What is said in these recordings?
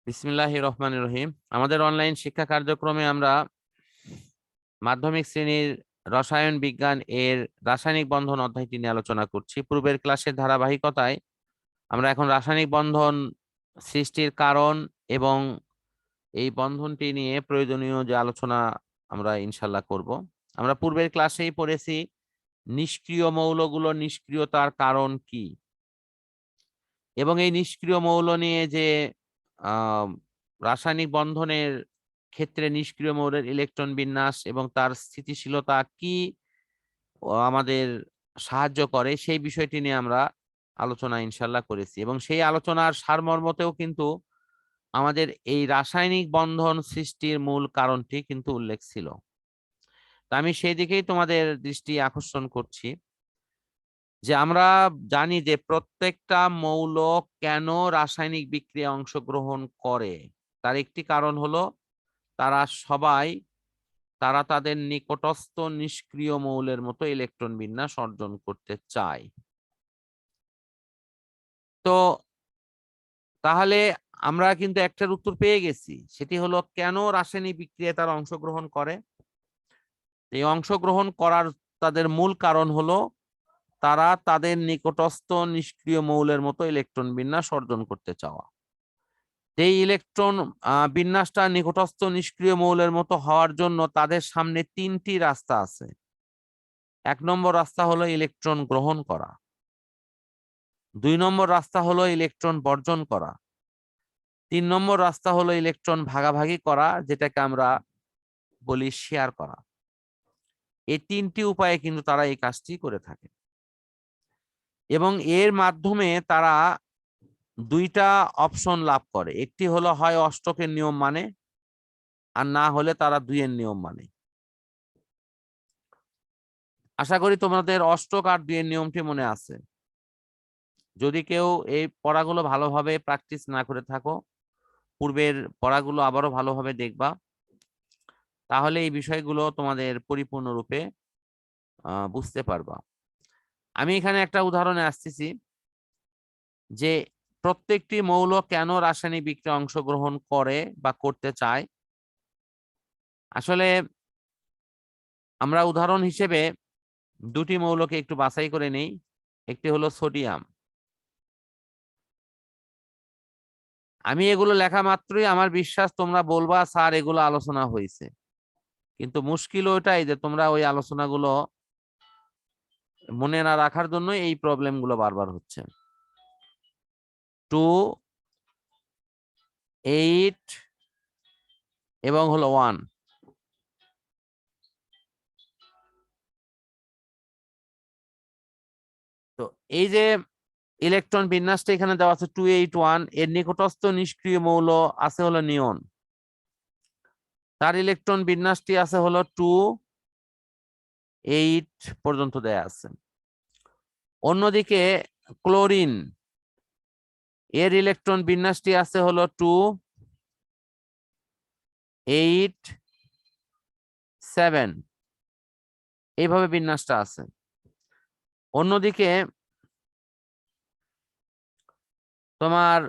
বিসমিল্লাহির রহমানির রহিম। আমাদের অনলাইন শিক্ষা কার্যক্রমে আমরা মাধ্যমিক শ্রেণীর রসায়ন বিজ্ঞান এর রাসায়নিক বন্ধন অধ্যায়টি নিয়ে আলোচনা করছি। পূর্বের ক্লাসের ধারাবাহিকতায় আমরা এখন রাসায়নিক বন্ধন সৃষ্টির কারণ এবং এই বন্ধনটি নিয়ে প্রয়োজনীয় যে আলোচনা আমরা ইনশাল্লাহ করব। আমরা পূর্বের ক্লাসেই পড়েছি নিষ্ক্রিয় মৌলগুলো নিষ্ক্রিয়তার কারণ কি, এবং এই নিষ্ক্রিয় মৌল নিয়ে যে রাসায়নিক বন্ধনের ক্ষেত্রে নিষ্ক্রিয় মৌলের ইলেকট্রন বিন্যাস এবং তার স্থিতিশীলতা কি আমাদের সাহায্য করে সেই বিষয়টি নিয়ে আমরা আলোচনা ইনশাল্লাহ করেছি, এবং সেই আলোচনার সারমর্মতেও কিন্তু আমাদের এই রাসায়নিক বন্ধন সৃষ্টির মূল কারণটি কিন্তু উল্লেখ ছিল। তা আমি সেই দিকেই তোমাদের দৃষ্টি আকর্ষণ করছি যে আমরা জানি যে প্রত্যেকটা মৌল কেন রাসায়নিক বিক্রিয়ায় অংশগ্রহণ করে। তার একটি কারণ হলো তারা তাদের নিকটস্থ নিষ্ক্রিয় মৌলের মতো ইলেকট্রন বিন্যাস অর্জন করতে চায়। তো তাহলে আমরা কিন্তু একটার উত্তর পেয়ে গেছি, সেটি হলো কেন রাসায়নিক বিক্রিয়ায় তারা অংশগ্রহণ করে। এই অংশগ্রহণ করার তাদের মূল কারণ হলো তারা তাদের নিকটস্থ নিষ্ক্রিয় মৌলের মতো ইলেকট্রন বিন্যাস অর্জন করতে চাওয়া। এই ইলেকট্রন বিন্যাসটা নিকটস্থ নিষ্ক্রিয় মৌলের মতো হওয়ার জন্য তাদের সামনে তিনটি রাস্তা আছে। 1 নম্বর রাস্তা হলো ইলেকট্রন গ্রহণ করা, 2 নম্বর রাস্তা হলো ইলেকট্রন বর্জন করা, 3 নম্বর রাস্তা হলো ইলেকট্রন ভাগাভাগি করা, যেটাকে আমরা বলি শেয়ার করা। এই তিনটি উপায়ে কিন্তু তারা এই কাজটি করে থাকে, এবং এর মাধ্যমে তারা দুইটা অপশন লাভ করে। একটি হলো হয় অষ্টকের নিয়ম মানে, আর না হলে তারা 2 এর নিয়ম মানে। আশা করি তোমাদের অষ্টক আর 2 এর নিয়মটি মনে আছে। যদি কেউ এই পড়াগুলো ভালোভাবে প্র্যাকটিস না করে থাকো, পূর্বের পড়াগুলো আবারও ভালোভাবে দেখবা, তাহলে এই বিষয়গুলো তোমাদের পরিপূর্ণরূপে বুঝতে পারবা। আমি এখানে একটা উদাহরণে আসতেছি যে প্রত্যেকটি মৌল কেন রাসায়নিক বিক্রিয়ায় অংশগ্রহণ করে বা করতে চায়। আসলে আমরা উদাহরণ হিসেবে 2টি মৌলকে একটু বাছাই করে নেই। একটি হলো সোডিয়াম। আমি এগুলো লেখা মাত্রই আমার বিশ্বাস তোমরা বলবা স্যার এগুলো আলোচনা হয়েছে, কিন্তু মুশকিল ওইটাই যে তোমরা ওই আলোচনাগুলো মনে না রাখার জন্য এই প্রবলেমগুলো বারবার হচ্ছে। 2, 8 এবং হলো 1। তো এই যে ইলেকট্রন বিন্যাসটা এখানে দেওয়া আছে 281, এর নিকটস্থ নিষ্ক্রিয় মৌল আছে হলো নিয়ন, তার ইলেকট্রন বিন্যাসটি আছে হলো 2, 8 পর্যন্ত দেয়া আছে। অন্যদিকে ক্লোরিন, এর ইলেকট্রন বিন্যাসটি আছে হলো 2, 8, 7 এইভাবে বিন্যাসটা আছে। অন্যদিকে তোমার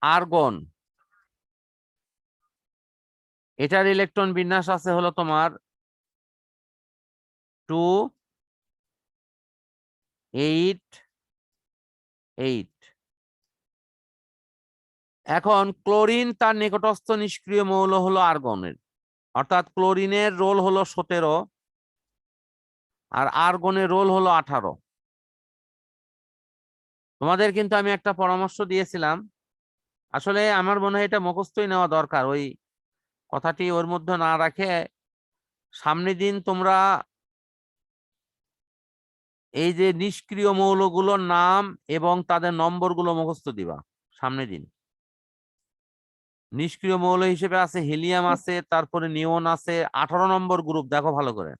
আর্গন, এটার ইলেকট্রন বিন্যাস আছে হলো তোমার 2, 8, 8। এখন ক্লোরিন তার নিকটস্থ নিষ্ক্রিয় মৌল হলো আর্গনের, অর্থাৎ ক্লোরিনের রোল হলো 17 আর আর্গনের রোল হলো 18। তোমাদের কিন্তু আমি একটা পরামর্শ দিয়েছিলাম, আসলে আমার মনে হয় এটা মুখস্থই নেওয়া দরকার, ওই কথাটি ওর মধ্যে না রাখে সামনের দিন তোমরা এই যে নিষ্ক্রিয় মৌলগুলোর নাম এবং তাদের নম্বরগুলো মুখস্থ দিবা। সামনের দিন নিষ্ক্রিয় মৌল হিসেবে আছে হিলিয়াম আছে, তারপরে নিয়ন আছে, 18 নম্বর গ্রুপ, দেখো ভালো করে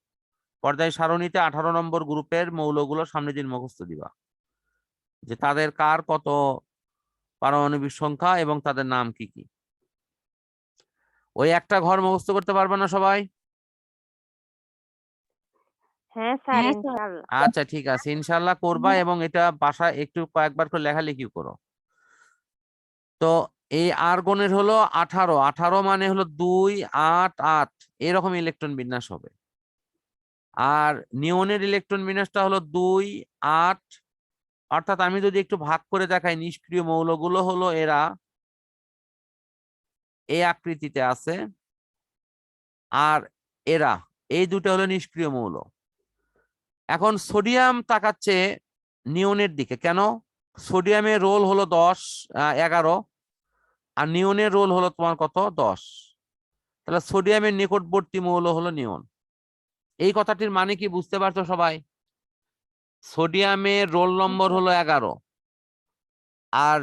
পর্যায় সারণীতে 18 নম্বর গ্রুপের মৌলগুলো সামনের দিন মুখস্থ দিবা, যে তাদের কার কত পারমাণবিক সংখ্যা এবং তাদের নাম কি কি। ওই একটা ঘর মুখস্থ করতে পারবে না সবাই? হ্যাঁ স্যার, ইনশাআল্লাহ। আচ্ছা ঠিক আছে, ইনশাল্লাহ করবা, এবং এটা বাসায় একটু কয়েকবার করে লেখালেখি করো। তো এই আর্গনের হলো 18, 18 মানে হলো 2, 8, 8 এরকম ইলেকট্রন বিন্যাস হবে। আর নিয়নের ইলেকট্রন বিন্যাসটা হলো 2, 8, অর্থাৎ আমি যদি একটু ভাগ করে দেখাই, নিষ্ক্রিয় মৌলগুলো হলো এরা এই আকৃতিতে আছে, আর এরা এই দুটো হলো নিষ্ক্রিয় মৌল। এখন সোডিয়াম তাকাচ্ছে নিয়নের দিকে, কেন? সোডিয়ামের রোল হলো 10, 11, আর নিয়নের রোল হলো তোমার কত? 10। তাহলে সোডিয়ামের নিকটবর্তী মৌল হলো নিয়ন। এই কথাটির মানে কি বুঝতে পারছো সবাই? সোডিয়ামের রোল নম্বর হলো 11 আর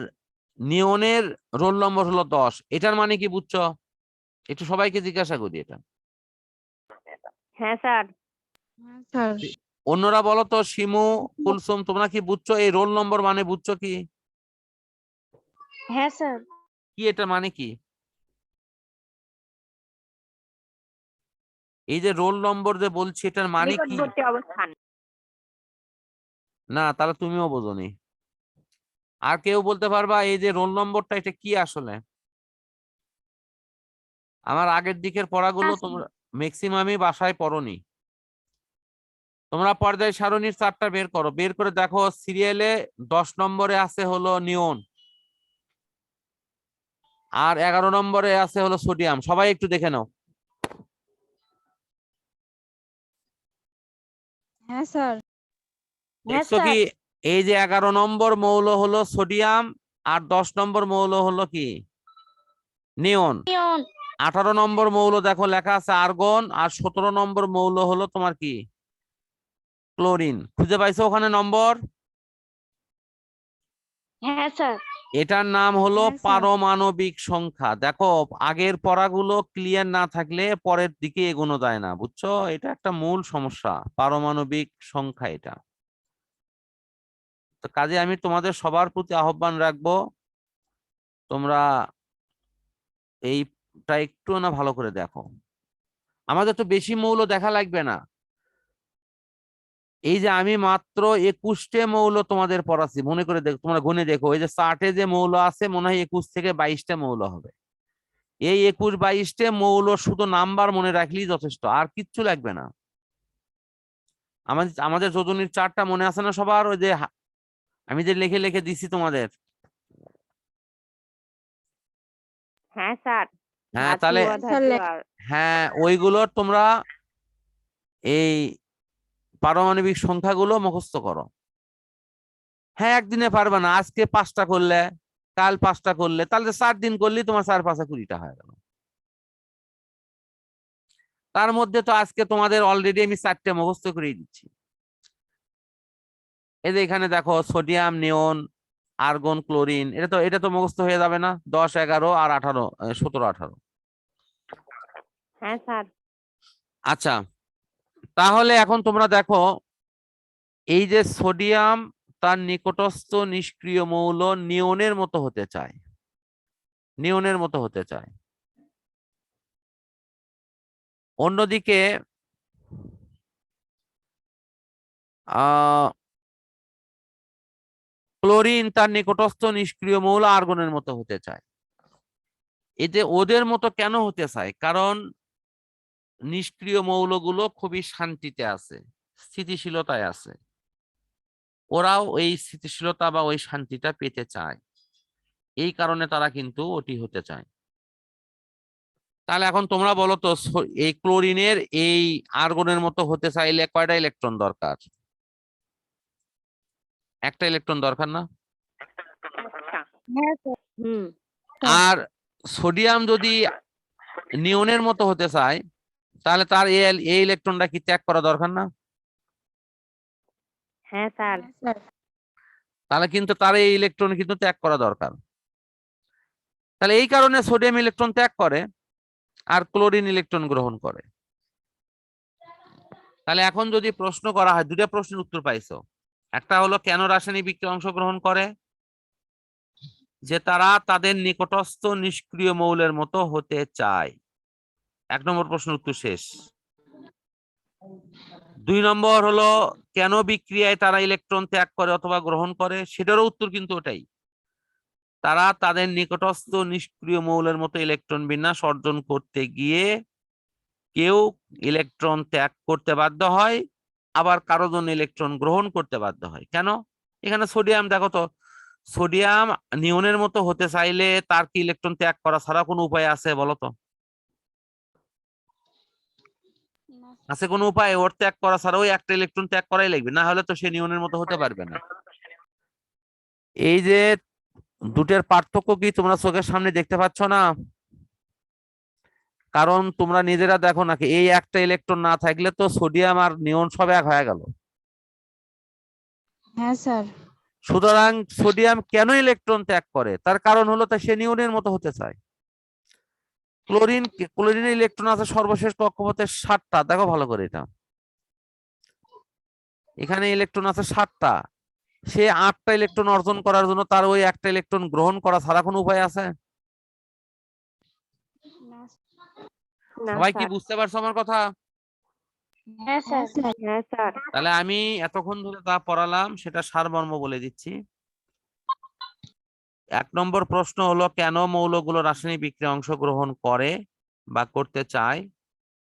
নিয়নের রোল নম্বর হলো 10, এটার মানে কি বুঝছো? একটু সবাইকে জিজ্ঞাসা করি এটা। হ্যাঁ স্যার। অন্যরা বলো তো, শিমু, কুলসুম, তোমরা কি বুঝছো এই রোল নম্বর মানে বুঝছো কি? হ্যাঁ স্যার। কি এটা মানে কি? এই যে রোল নম্বর যে বলছি, এটার মানে কি? নিকটবর্তী অবস্থান। না, তাহলে তুমিও বোঝোনি। আর কেউ বলতে পারবা এই যে রোল নম্বরটা এটা কি আসলে? আমার আগের দিকের পড়াগুলো তোমরা ম্যাক্সিমামই বাসায় পড়োনি। তোমরা পর্যায় সারণীর চার্টটা বের করো, বের করে দেখো সিরিয়ালে 10 নম্বরে আছে হলো নিয়ন, আর 11 নম্বরে আছে হলো সোডিয়াম। সবাই একটু দেখে নাও। হ্যাঁ স্যার। দেখছো কি? এই যে 11 নম্বর মৌল হলো সোডিয়াম, আর 10 নম্বর মৌল হলো কি? নিয়ন। 18 নম্বর মৌল দেখো লেখা আছে আর্গন, আর 17 নম্বর মৌল হলো তোমার কি? ক্লোরিন। খুঁজে পাইছো ওখানে নম্বর? হ্যাঁ স্যার। এটার নাম হলো হ্যাঁ, স্যার। পারমাণবিক সংখ্যা। দেখো, আগের পড়াগুলো ক্লিয়ার না থাকলে পরের দিকে এগোনো যায় না, বুঝছো? এটা একটা মূল সমস্যা, পারমাণবিক সংখ্যা এটা। তো কাজে আমি তোমাদের সবার প্রতি আহ্বান রাখবো, তোমরা এইটা একটু না ভালো করে দেখো। আমাদের তো বেশি মৌল দেখা লাগবে না। এই যে আমি মাত্র 21টে মৌল তোমাদের পড়াচ্ছি, মনে করে দেখো, তোমরা গুনে দেখো, এই যে চার্টে যে মৌল আছে মনে হয় 21 থেকে 22টে মৌল হবে। এই 21-22টে মৌল শুধু নাম্বার মনে রাখলেই যথেষ্ট, আর কিচ্ছু লাগবে না। আমাদের যোজনীর চার্টটা মনে আছে না সবার? ওই যে আমি যে লিখে লিখে দিছি তোমাদের। হ্যাঁ স্যার। হ্যাঁ, তাহলে হ্যাঁ, ওইগুলোর তোমরা এই পারমাণবিক সংখ্যাগুলো মুখস্থ করো। হ্যাঁ, একদিনে পারবে না, আজকে 5টা করলে, কাল 5টা করলে, তাহলে 4 দিন করলেই তোমার 4-5 20টা হয়ে গেল। তার মধ্যে তো আজকে তোমাদের অলরেডি আমি 4টে মুখস্থ করে দিচ্ছি। এই যে এখানে দেখো সোডিয়াম, নিয়ন, আর্গন, ক্লোরিন, এটা তো মুখস্থ হয়ে যাবে না? 10, 11 আর 18, 17, 18। হ্যাঁ স্যার। আচ্ছা, তাহলে এখন তোমরা দেখো, এই যে সোডিয়াম তার নিকটস্থ নিষ্ক্রিয় মৌল নিয়নের মতো হতে চায়, নিয়নের মতো হতে চায়। অন্যদিকে ক্লোরিন তার নিকটস্থ নিষ্ক্রিয় মৌল আর্গনের মতো হতে চায়। এতে ওদের মতো কেন হতে চায়? কারণ নিষ্ক্রিয় মৌলগুলো খুবই শান্তিতে আছে, স্থিতিশীলতায় আছে, ওরাও এই স্থিতিশীলতা বা ওই শান্তিটা পেতে চায়, এই কারণে তারা কিন্তু ওটি হতে চায়। তাহলে এখন তোমরা বলো তো, এই ক্লোরিনের এই আর্গনের মতো হতে চাইলে কয়টা ইলেকট্রন দরকার? একটা ইলেকট্রন দরকার না? হ্যাঁ স্যার। হুম। আর সোডিয়াম যদি নিয়নের মতো হতে চায়, তাহলে তার এই ইলেকট্রনটা কি ত্যাগ করা দরকার না? হ্যাঁ স্যার। তাহলে কিন্তু তার এই ইলেকট্রন কিন্তু ত্যাগ করা দরকার। তাহলে এই কারণে সোডিয়াম ইলেকট্রন ত্যাগ করে আর ক্লোরিন ইলেকট্রন গ্রহণ করে। তাহলে এখন যদি প্রশ্ন করা হয়, দুটা প্রশ্নের উত্তর পাইছো। একটা হলো কেন রাসায়নিক বিক্রিয়ায় অংশগ্রহণ করে? যে তারা তাদের নিকটস্থ নিষ্ক্রিয় মৌলের মতো হতে চায়। 1 নম্বর প্রশ্নের উত্তর শেষ। 2 নম্বর হলো কেন বিক্রিয়ায় তারা ইলেকট্রন ত্যাগ করে অথবা গ্রহণ করে, সেটারও উত্তর কিন্তু ওটাই। তারা তাদের নিকটস্থ নিষ্ক্রিয় মৌলের মতো ইলেকট্রন বিন্যাস অর্জন করতে গিয়ে কেউ ইলেকট্রন ত্যাগ করতে বাধ্য হয়, আবার কারো জন্য ইলেকট্রন গ্রহণ করতে বাধ্য হয়। কেন? এখানে সোডিয়াম দেখো তো, সোডিয়াম নিয়নের মতো হতে চাইলে তার কি ইলেকট্রন ত্যাগ করা ছাড়া কোনো উপায় আছে বলো তো? আছে কোনো উপায়? ওর ত্যাগ করা ছাড়া ওই একটা ইলেকট্রন ত্যাগ করাই লাগবে, না হলে তো সে নিয়নের মতো হতে পারবে না। এই যে দুটের পার্থক্য কি তোমরা চোখের সামনে দেখতে পাচ্ছ না? কারণ তোমরা নিজেরা দেখো নাকি, এই একটা ইলেকট্রন না থাকলে তো সোডিয়াম আর নিয়ন সব এক হয়ে গেল। হ্যাঁ স্যার। সুতরাং সোডিয়াম কেন ইলেকট্রন ত্যাগ করে, তার কারণ হলো তা সে নিয়নের মতো হতে চায়। ক্লোরিনের ইলেকট্রন আছে সর্বশেষ কক্ষপথে 7টা, দেখো ভালো করে এটা, এখানে ইলেকট্রন আছে 7টা, সে 8টা ইলেকট্রন অর্জন করার জন্য তার ওই একটা ইলেকট্রন গ্রহণ করা ছাড়া কোনো উপায় আছে? না সবাই কি স্যার। বুঝতে পারছো আমার কথা? হ্যাঁ স্যার। হ্যাঁ স্যার। তাহলে আমি এতক্ষণ ধরে যা পড়ালাম সেটা সারমর্ম বলে দিচ্ছি। 1 নম্বর প্রশ্ন হলো, কেন মৌলগুলো রাসায়নিক বিক্রিয়ায় অংশগ্রহণ করে বা করতে চায়?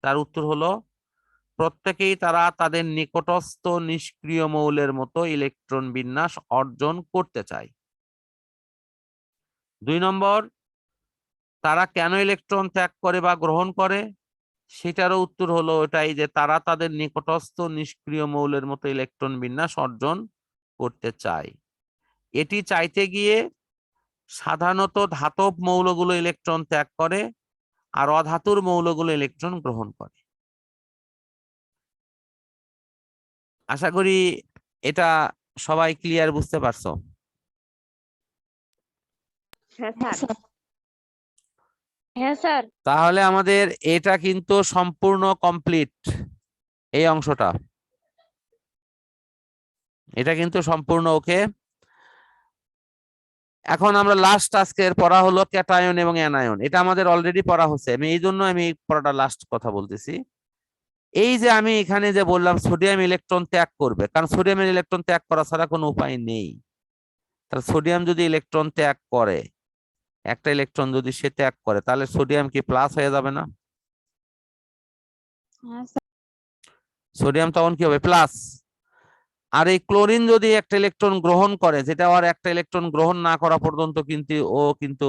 তার উত্তর হলো, প্রত্যেকেই তারা তাদের নিকটস্থ নিষ্ক্রিয় মৌলের মতো ইলেকট্রন বিন্যাস অর্জন করতে চায়। 2 নম্বর, তারা কেন ইলেকট্রন ত্যাগ করে বা গ্রহণ করে? সেটারও উত্তর হলো ওটাই, যে তারা তাদের নিকটস্থ নিষ্ক্রিয় মৌলের মতো ইলেকট্রন বিন্যাস অর্জন করতে চায়। এটি চাইতে গিয়ে সাধারণত ধাতব মৌলগুলো ইলেকট্রন ত্যাগ করে আর অধাতুর মৌলগুলো ইলেকট্রন গ্রহণ করে। আশা করি এটা সবাই ক্লিয়ার বুঝতে পারছো। হ্যাঁ স্যার। হ্যাঁ স্যার। তাহলে আমাদের এটা কিন্তু সম্পূর্ণ কমপ্লিট, এই অংশটা এটা কিন্তু সম্পূর্ণ ওকে। এখন আমরা লাস্ট আজকের পড়া হলো ক্যাটায়ন এবং অ্যানায়ন। এটা আমাদের অলরেডি পড়া হচ্ছে, আমি এই জন্য আমি পড়াটা লাস্ট কথা বলতেছি। এই যে আমি এখানে যে বললাম সোডিয়াম ইলেকট্রন ত্যাগ করবে, কারণ সোডিয়ামের ইলেকট্রন ত্যাগ করা ছাড়া কোনো উপায় নেই। তাহলে সোডিয়াম যদি ইলেকট্রন ত্যাগ করে, একটা ইলেকট্রন যদি সে ত্যাগ করে, তাহলে সোডিয়াম কি প্লাস হয়ে যাবে না? হ্যাঁ স্যার। সোডিয়াম তখন কি হবে? প্লাস। আর এই ক্লোরিন যদি একটা ইলেকট্রন গ্রহণ করে, যেটা আর একটা ইলেকট্রন গ্রহণ না করা পর্যন্ত কিন্তু ও কিন্তু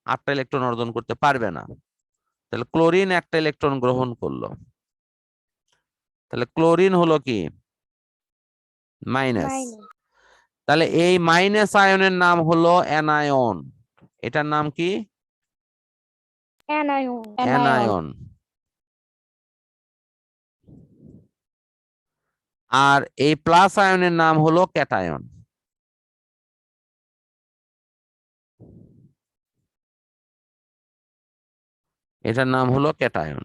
8টা ইলেকট্রন অর্জন করতে পারবে না। তাহলে ক্লোরিন একটা ইলেকট্রন গ্রহণ করলো, তাহলে ক্লোরিন হলো কি? মাইনাস। তাহলে এই মাইনাস আয়নের নাম হলো অ্যানায়ন। এটার নাম কি? অ্যানায়ন। আর এই প্লাস আয়নের নাম হলো ক্যাটায়ন। এটার নাম হলো ক্যাটায়ন।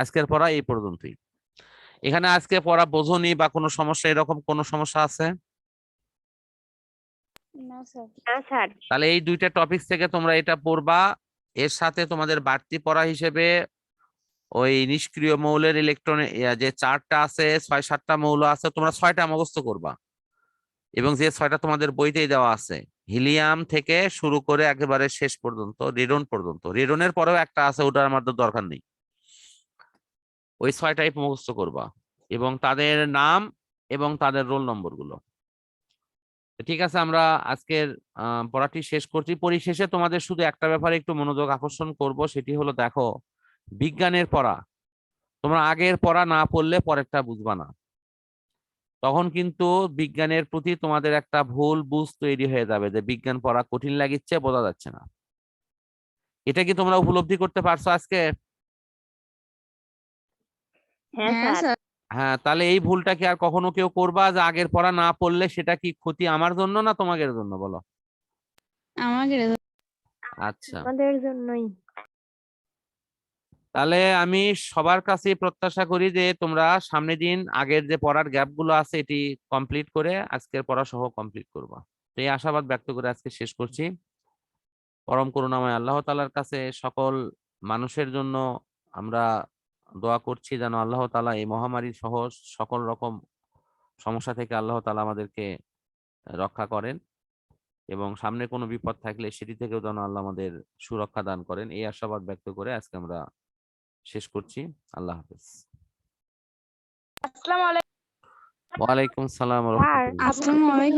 আজকের পড়া এই পর্যন্তই। এখানে আজকে পড়া বোঝনি বা কোনো সমস্যা, এরকম কোনো সমস্যা আছে? না স্যার। না স্যার। তাহলে এই 2টা টপিক থেকে তোমরা এটা পড়বা। এর সাথে তোমাদের বাড়তি পড়া হিসেবে ওই নিষ্ক্রিয় মৌলের ইলেকট্রন যে 4টা আছে, 6-7টা মৌল আছে, তোমরা 6টা মুখস্থ করবা। এবং যে 6টা তোমাদের বইতেই দেওয়া আছে, হিলিয়াম থেকে শুরু করে একেবারে শেষ পর্যন্ত রেডন পর্যন্ত, রেডনের পরেও একটা আছে, ওটার আমাদের দরকার নেই। ওই 6টাই মুখস্থ করবা এবং তাদের নাম এবং তাদের রোল নম্বর গুলো। ঠিক আছে, আমরা আজকের পড়াটি শেষ করছি। পরিশেষে তোমাদের শুধু একটা ব্যাপারে একটু মনোযোগ আকর্ষণ করব, সেটি হলো, দেখো বিজ্ঞানের পড়া তোমরা আগের পড়া না পড়লে পরেরটা বুঝবা না। তখন কিন্তু বিজ্ঞানের প্রতি তোমাদের একটা ভুল বুঝ তৈরি হয়ে যাবে, যে বিজ্ঞান পড়া কঠিন লাগিচ্ছে, বোঝা যাচ্ছে না। এটা কি তোমরা উপলব্ধি করতে পারছো আজকে? হ্যাঁ হ্যাঁ স্যার। স্যার। হ্যাঁ, তাহলে এই ভুলটা কি আর কখনো কেউ করবা, যে আগের পড়া না পড়লে সেটা কি ক্ষতি আমার জন্য না তোমাদের জন্য, বলো? আমাকে আচ্ছা, আমাদের জন্যই। তাহলে আমি সবার কাছে প্রত্যাশা করি যে তোমরা সামনের দিন আগের যে পড়ার গ্যাপ গুলো আছে এটি কমপ্লিট করে আজকের পড়া সহ কমপ্লিট করবা। তো এই আশাবাদ ব্যক্ত করে আজকে শেষ করছি। পরম করুণাময় আল্লাহ তাআলার কাছে সকল মানুষের জন্য আমরা দোয়া করছি, যেন আল্লাহ তাআলা এই মহামারী সহ সকল রকম সমস্যা থেকে আল্লাহ তাআলা আমাদেরকে রক্ষা করেন। এবং সামনে কোনো বিপদ থাকলে সেটি থেকেও যেন আল্লাহ আমাদের সুরক্ষা দান করেন, এই আশাবাদ ব্যক্ত করে আজকে আমরা শেষ করছি। আল্লাহ হাফেজ। আসসালামু আলাইকুম। ওয়ালাইকুম সালাম ওয়া স্যার, রাহমাতুল্লাহ। আসসালামু আলাইকুম।